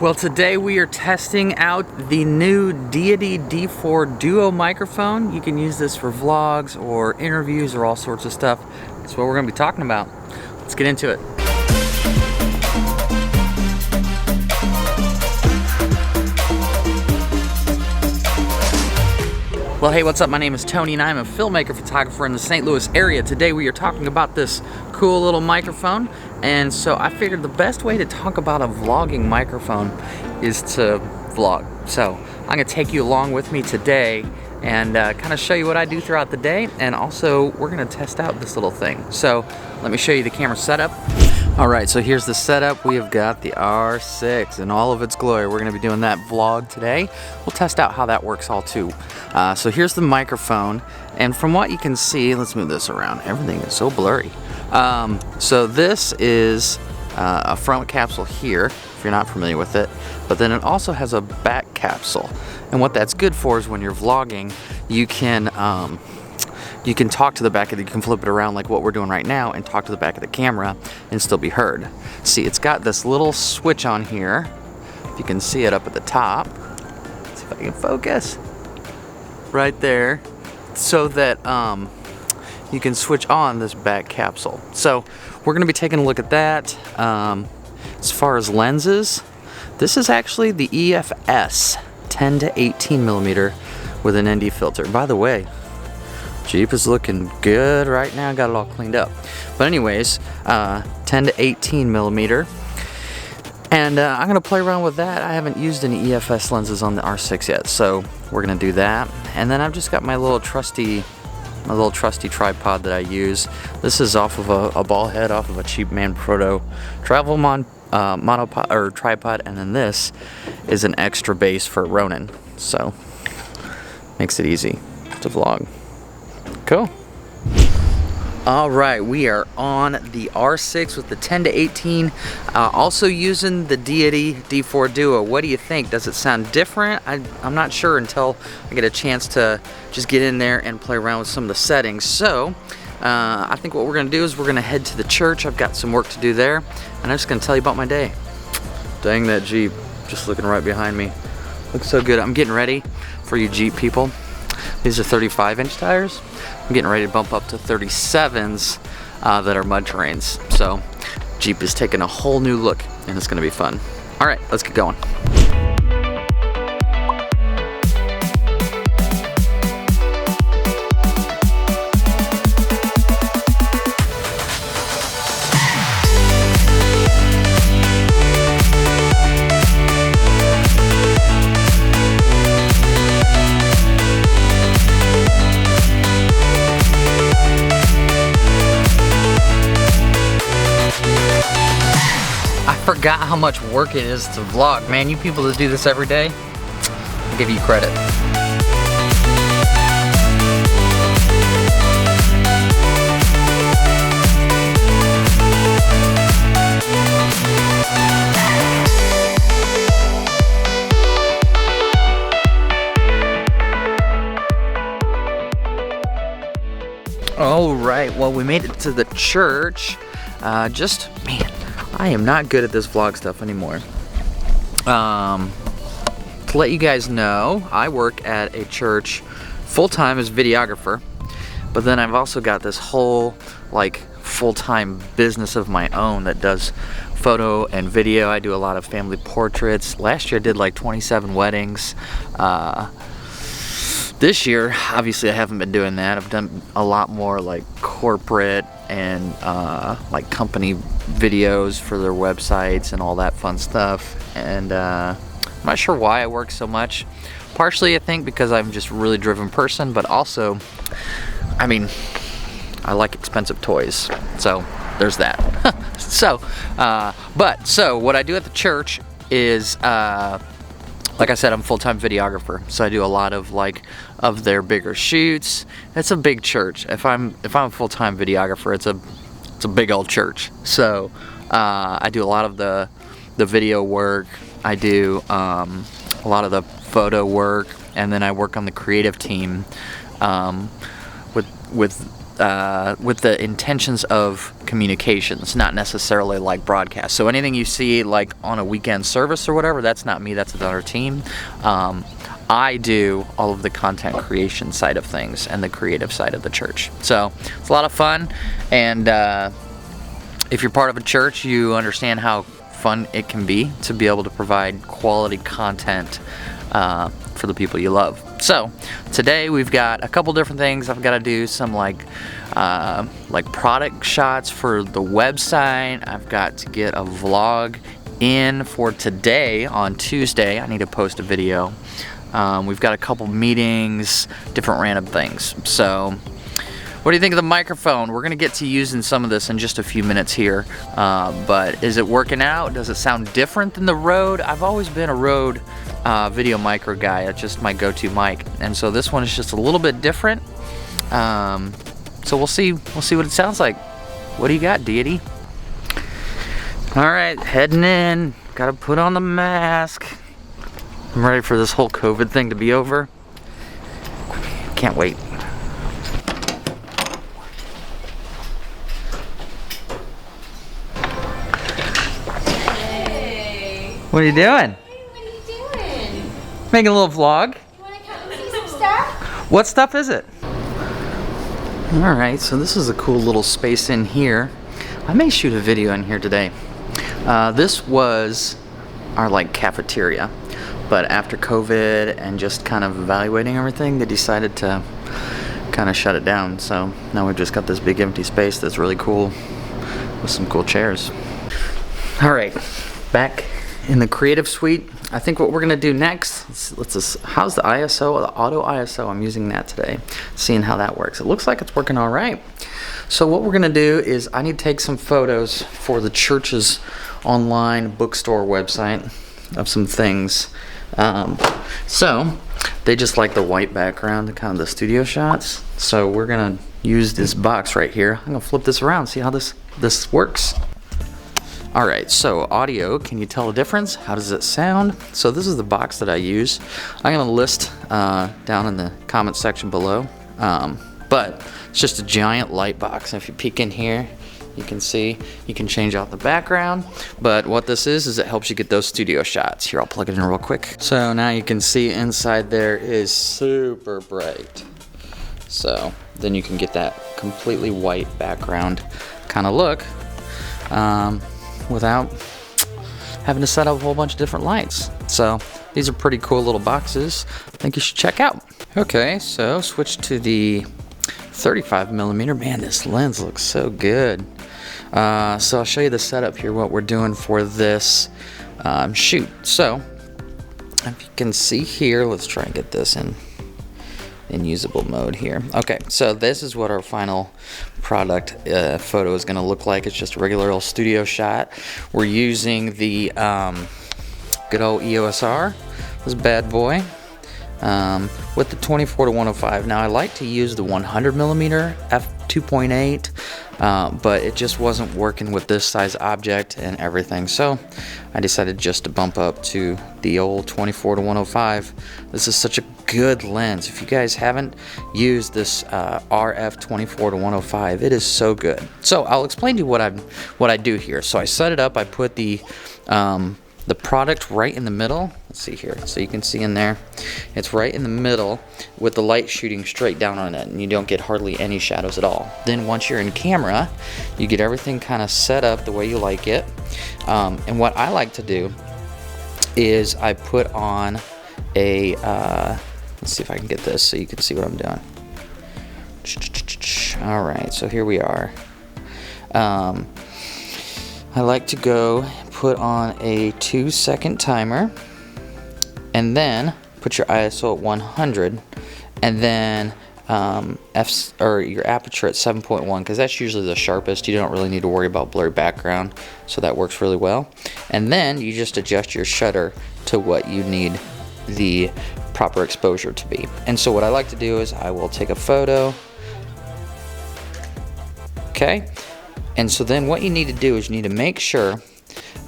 Well, today we are testing out the new Deity D4 Duo microphone. You can use this for vlogs or interviews or all sorts of stuff. That's what we're going to be talking about. Let's get into it. Well, hey, what's up? My name is Tony and I'm a filmmaker photographer in the St. Louis area. Today we are talking about this cool little microphone, and so I figured the best way to talk about a vlogging microphone is to vlog. So I'm going to take you along with me today and kind of show you what I do throughout the day, and also we're going to test out this little thing. So let me show you the camera setup. Alright, so here's the setup. We have got the R6 in all of its glory. We're going to be doing that vlog today. We'll test out how that works all too. So here's the microphone, and from what you can see, let's move this around. Everything is so blurry. So this is a front capsule here, if you're not familiar with it, but then it also has a back capsule. And what that's good for is when you're vlogging, you can talk to the back of it, you can flip it around like what we're doing right now and talk to the back of the camera and still be heard. See, it's got this little switch on here. If you can see it up at the top. Let's see if I can focus. Right there. So that you can switch on this back capsule. So we're going to be taking a look at that. As far as lenses, this is actually the EFS 10 to 18 millimeter with an ND filter. By the way, Jeep is looking good right now. Got it all cleaned up. But anyways, 10 to 18 millimeter. And I'm going to play around with that. I haven't used any EFS lenses on the R6 yet, so we're going to do that. And then I've just got my little trusty tripod that I use. This is off of a ball head off of a cheap Man Proto travel monopod or tripod, and then this is an extra base for Ronin. So makes it easy to vlog. Cool. All right, we are on the R6 with the 10 to 18, also using the Deity D4 Duo. What do you think? Does it sound different? I'm not sure until I get a chance to just get in there and play around with some of the settings. So I think what we're gonna do is we're gonna head to the church. I've got some work to do there, and I'm just gonna tell you about my day. Dang, that Jeep, just looking right behind me. Looks so good. I'm getting ready for you Jeep people. These are 35-inch tires. I'm getting ready to bump up to 37s that are mud terrains. So Jeep is taking a whole new look, and it's gonna be fun. All right, let's get going. I forgot how much work it is to vlog. Man, you people that do this every day, I'll give you credit. All right, well, we made it to the church. Man, I am not good at this vlog stuff anymore. To let you guys know, I work at a church full-time as videographer, but then I've also got this whole like full-time business of my own that does photo and video. I do a lot of family portraits. Last year I did like 27 weddings. This year, obviously I haven't been doing that. I've done a lot more like corporate and like company videos for their websites and all that fun stuff. And I'm not sure why I work so much. Partially I think because I'm just a really driven person, but also, I mean, I like expensive toys. So there's that. So what I do at the church is, like I said, I'm a full-time videographer, so I do a lot of of their bigger shoots. It's a big church. If I'm a full-time videographer, it's a big old church. So I do a lot of the video work. I do a lot of the photo work, and then I work on the creative team with with the intentions of communications, not necessarily like broadcast. So anything you see like on a weekend service or whatever, that's not me, that's another team. I do all of the content creation side of things and the creative side of the church. So it's a lot of fun, and if you're part of a church, you understand how fun it can be to be able to provide quality content for the people you love. So today we've got a couple different things. I've got to do some like product shots for the website. I've got to get a vlog in for today on Tuesday. I need to post a video. We've got a couple meetings, different random things. So what do you think of the microphone? We're gonna get to using some of this in just a few minutes here, but is it working out? Does it sound different than the Rode? I've always been a Rode video micro guy. That's just my go-to mic, and so this one is just a little bit different. So we'll see what it sounds like. What do you got, Deity? All right, heading in. Gotta put on the mask. I'm ready for this whole COVID thing to be over. Can't wait. Hey. What are you doing? Hey, what are you doing? Making a little vlog. You want to come and see some stuff? What stuff is it? Alright, so this is a cool little space in here. I may shoot a video in here today. This was our like cafeteria, but after COVID and just kind of evaluating everything, they decided to kind of shut it down. So now we've just got this big empty space that's really cool with some cool chairs. Alright, back in the creative suite. I think what we're gonna do next, how's the ISO, the auto ISO? I'm using that today, seeing how that works. It looks like it's working all right. So what we're gonna do is I need to take some photos for the church's online bookstore website of some things. So they just like the white background, kind of the studio shots. So we're gonna use this box right here. I'm gonna flip this around, see how this works. Alright, so audio, can you tell the difference? How does it sound? So this is the box that I use. I'm going to list down in the comment section below. But it's just a giant light box. If you peek in here, you can see you can change out the background. But what this is it helps you get those studio shots. Here, I'll plug it in real quick. So now you can see inside there is super bright. So then you can get that completely white background kind of look. Without having to set up a whole bunch of different lights. So these are pretty cool little boxes I think you should check out. Okay, so switch to the 35mm. Man, this lens looks so good. So I'll show you the setup here, what we're doing for this shoot. So if you can see here, let's try and get this in usable mode here. Okay, so this is what our final product photo is going to look like. It's just a regular old studio shot. We're using the good old EOS R, this bad boy, with the 24-105. Now I like to use the 100mm f2.8, but it just wasn't working with this size object and everything, so I decided just to bump up to the old 24-105. This is such a good lens. If you guys haven't used this RF 24-105, it is so good. So I'll explain to you what I do here. So I set it up. I put the product right in the middle. Let's see here. So you can see in there, it's right in the middle with the light shooting straight down on it, and you don't get hardly any shadows at all. Then once you're in camera, you get everything kind of set up the way you like it. And what I like to do is I put on a let's see if I can get this so you can see what I'm doing. Alright, so here we are. I like to go put on a 2-second timer and then put your ISO at 100 and then your aperture at 7.1, because that's usually the sharpest. You don't really need to worry about blurry background, so that works really well. And then you just adjust your shutter to what you need the proper exposure to be. And so what I like to do is I will take a photo. Okay, and so then what you need to do is you need to make sure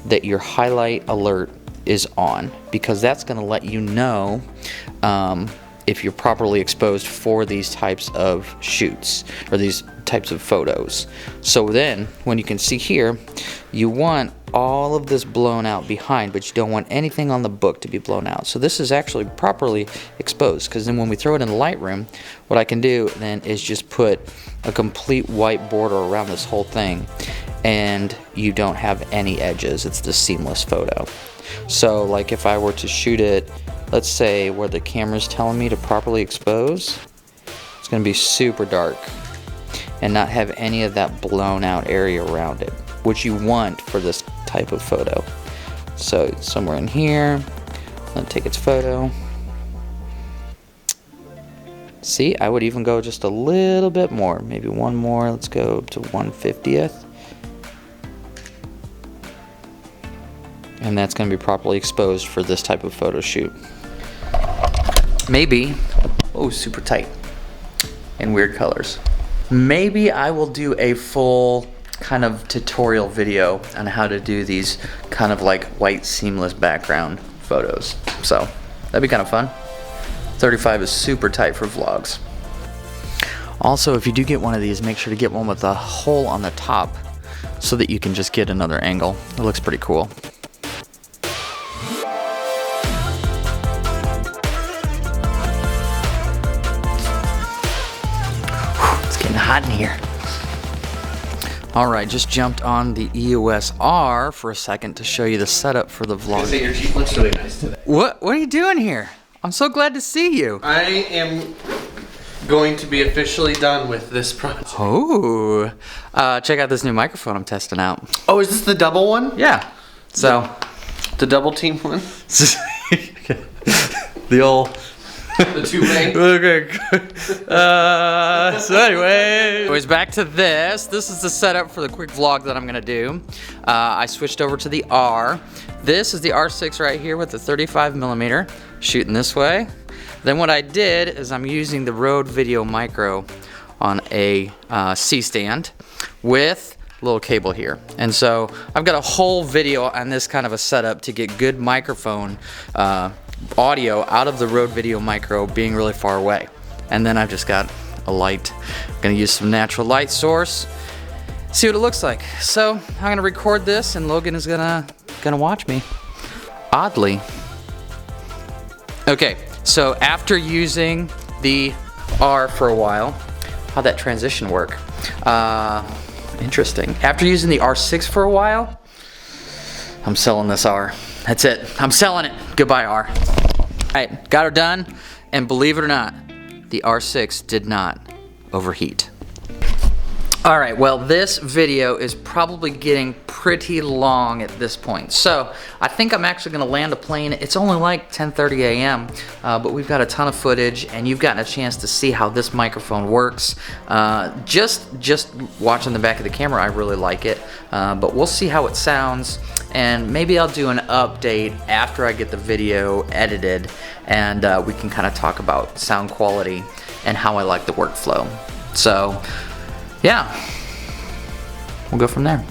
that your highlight alert is on, because that's going to let you know if you're properly exposed for these types of shoots or these types of photos. So then when you can see here, you want all of this blown out behind, but you don't want anything on the book to be blown out. So this is actually properly exposed, because then when we throw it in Lightroom, what I can do then is just put a complete white border around this whole thing, and you don't have any edges. It's the seamless photo. So like if I were to shoot it, let's say where the camera's telling me to properly expose, it's going to be super dark and not have any of that blown out area around it, which you want for this type of photo. So somewhere in here, let it take its photo. See, I would even go just a little bit more, maybe one more. Let's go up to 1/50th. And that's going to be properly exposed for this type of photo shoot. Maybe, oh, super tight and weird colors. Maybe I will do a full kind of tutorial video on how to do these kind of like white seamless background photos. So that'd be kind of fun. 35 is super tight for vlogs. Also, if you do get one of these, make sure to get one with a hole on the top so that you can just get another angle. It looks pretty cool. It's getting hot in here. Alright, just jumped on the EOS R for a second to show you the setup for the vlog. Say your Jeep looks really nice today. What are you doing here? I'm so glad to see you. I am going to be officially done with this project. Oh, check out this new microphone I'm testing out. Oh, is this the double one? Yeah. So, The double team one? the old. The two-way? Okay. So anyway, anyways, back to this. This is the setup for the quick vlog that I'm gonna do. I switched over to the R. This is the R6 right here with the 35mm, shooting this way. Then what I did is I'm using the Rode Video Micro on a C-stand with a little cable here. And so I've got a whole video on this kind of a setup to get good microphone audio out of the Rode Video Micro being really far away. And then I've just got a light. I'm gonna use some natural light source, see what it looks like. So I'm gonna record this and Logan is gonna watch me. Oddly. Okay, so after using the R for a while, how'd that transition work? Interesting. After using the R6 for a while, I'm selling this R. That's it. I'm selling it. Goodbye, R. Alright, got her done, and believe it or not, the R6 did not overheat. Alright, well, this video is probably getting pretty long at this point. So, I think I'm actually going to land a plane. It's only like 10:30 a.m., but we've got a ton of footage, and you've gotten a chance to see how this microphone works. Just watching the back of the camera, I really like it, but we'll see how it sounds, and maybe I'll do an update after I get the video edited, and we can kind of talk about sound quality and how I like the workflow. So, yeah, we'll go from there.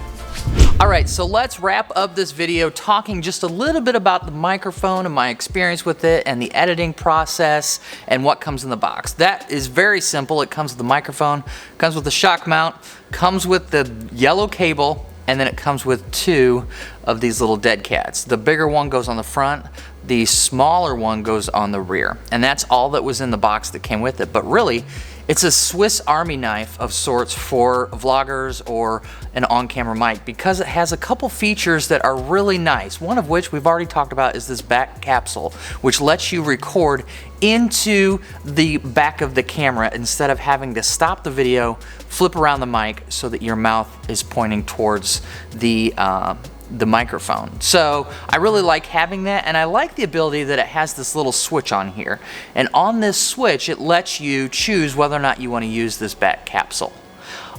Alright, so let's wrap up this video talking just a little bit about the microphone and my experience with it and the editing process and what comes in the box. That is very simple. It comes with the microphone, comes with the shock mount, comes with the yellow cable, and then it comes with two of these little dead cats. The bigger one goes on the front, the smaller one goes on the rear. And that's all that was in the box that came with it. But really, it's a Swiss Army knife of sorts for vloggers or an on-camera mic because it has a couple features that are really nice. One of which we've already talked about is this back capsule, which lets you record into the back of the camera instead of having to stop the video, flip around the mic so that your mouth is pointing towards the microphone. So I really like having that, and I like the ability that it has this little switch on here. And on this switch, it lets you choose whether or not you want to use this back capsule.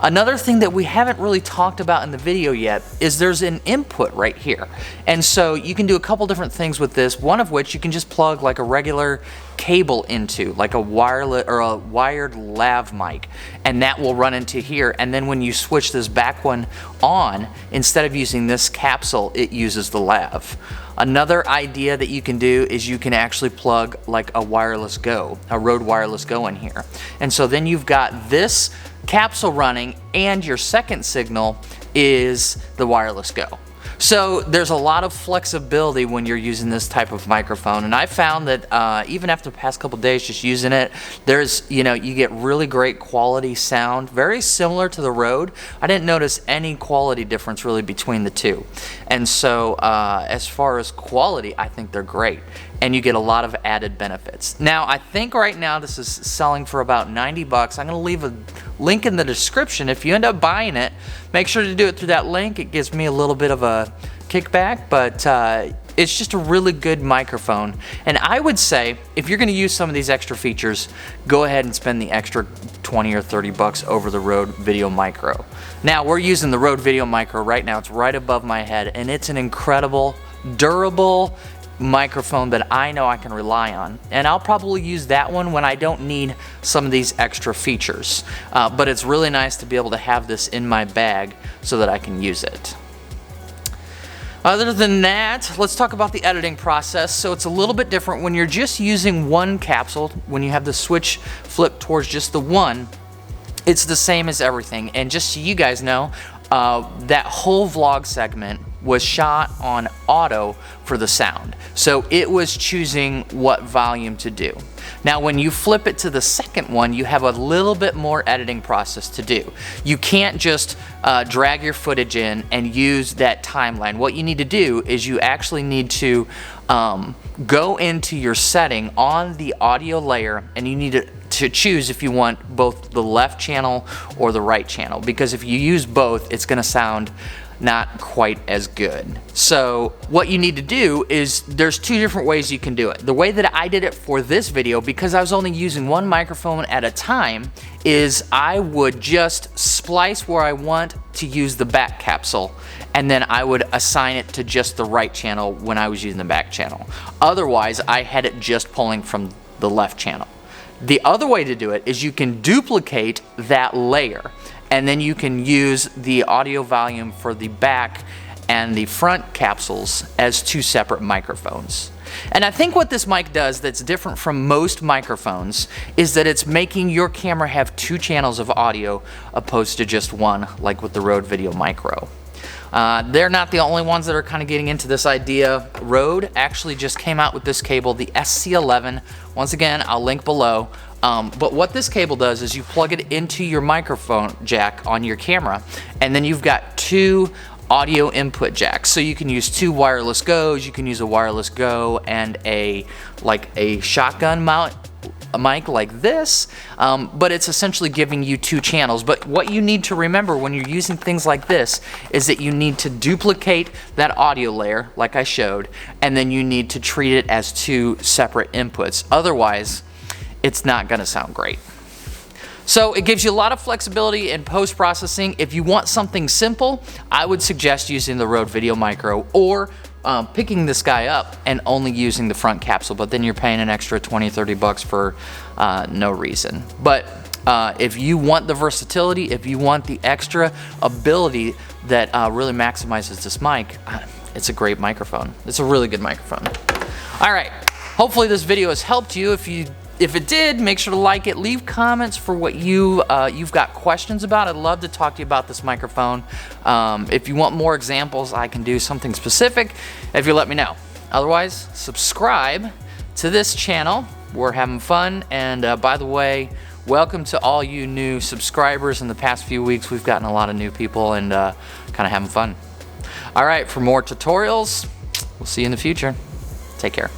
Another thing that we haven't really talked about in the video yet is there's an input right here. And so you can do a couple different things with this, one of which you can just plug like a regular cable into, like a wireless or a wired lav mic, and that will run into here. And then when you switch this back one on, instead of using this capsule, it uses the lav. Another idea that you can do is you can actually plug like a wireless Go, a Rode Wireless Go in here. And so then you've got this capsule running and your second signal is the wireless Go. So there's a lot of flexibility when you're using this type of microphone, and I found that even after the past couple days just using it, there's, you get really great quality sound, very similar to the Rode. I didn't notice any quality difference really between the two. And so as far as quality, I think they're great, and you get a lot of added benefits. Now, I think right now this is selling for about 90 bucks. I'm gonna leave a link in the description. If you end up buying it, make sure to do it through that link. It gives me a little bit of a kickback, but it's just a really good microphone. And I would say, if you're gonna use some of these extra features, go ahead and spend the extra 20 or 30 bucks over the Rode Video Micro. Now, we're using the Rode Video Micro right now. It's right above my head, and it's an incredible, durable microphone that I know I can rely on, and I'll probably use that one when I don't need some of these extra features, but it's really nice to be able to have this in my bag so that I can use it. Other than that, let's talk about the editing process. So it's a little bit different when you're just using one capsule. When you have the switch flipped towards just the one, it's the same as everything. And just so you guys know, that whole vlog segment was shot on auto for the sound. So it was choosing what volume to do. Now, when you flip it to the second one, you have a little bit more editing process to do. You can't just drag your footage in and use that timeline. What you need to do is you actually need to go into your setting on the audio layer, and you need to choose if you want both the left channel or the right channel, because if you use both, it's gonna sound not quite as good. So what you need to do is, there's two different ways you can do it. The way that I did it for this video, because I was only using one microphone at a time, is I would just splice where I want to use the back capsule, and then I would assign it to just the right channel when I was using the back channel. Otherwise, I had it just pulling from the left channel. The other way to do it is you can duplicate that layer, and then you can use the audio volume for the back and the front capsules as two separate microphones. And I think what this mic does that's different from most microphones is that it's making your camera have two channels of audio opposed to just one, like with the Rode Video Micro. They're not the only ones that are kind of getting into this idea. Rode actually just came out with this cable, the SC11. Once again, I'll link below. But what this cable does is you plug it into your microphone jack on your camera, and then you've got two audio input jacks. So you can use two wireless Go's, you can use a wireless Go and a shotgun mount a mic like this, but it's essentially giving you two channels. But what you need to remember when you're using things like this is that you need to duplicate that audio layer like I showed, and then you need to treat it as two separate inputs. Otherwise, it's not gonna sound great. So it gives you a lot of flexibility in post-processing. If you want something simple, I would suggest using the Rode Video Micro, or picking this guy up and only using the front capsule, but then you're paying an extra 20, 30 bucks for no reason. But if you want the versatility, if you want the extra ability that really maximizes this mic, it's a great microphone. It's a really good microphone. All right, hopefully this video has helped you. If it did, make sure to like it. Leave comments for what you've got questions about. I'd love to talk to you about this microphone. If you want more examples, I can do something specific if you let me know. Otherwise, subscribe to this channel. We're having fun. And by the way, welcome to all you new subscribers. In the past few weeks, we've gotten a lot of new people and kind of having fun. All right, for more tutorials, we'll see you in the future. Take care.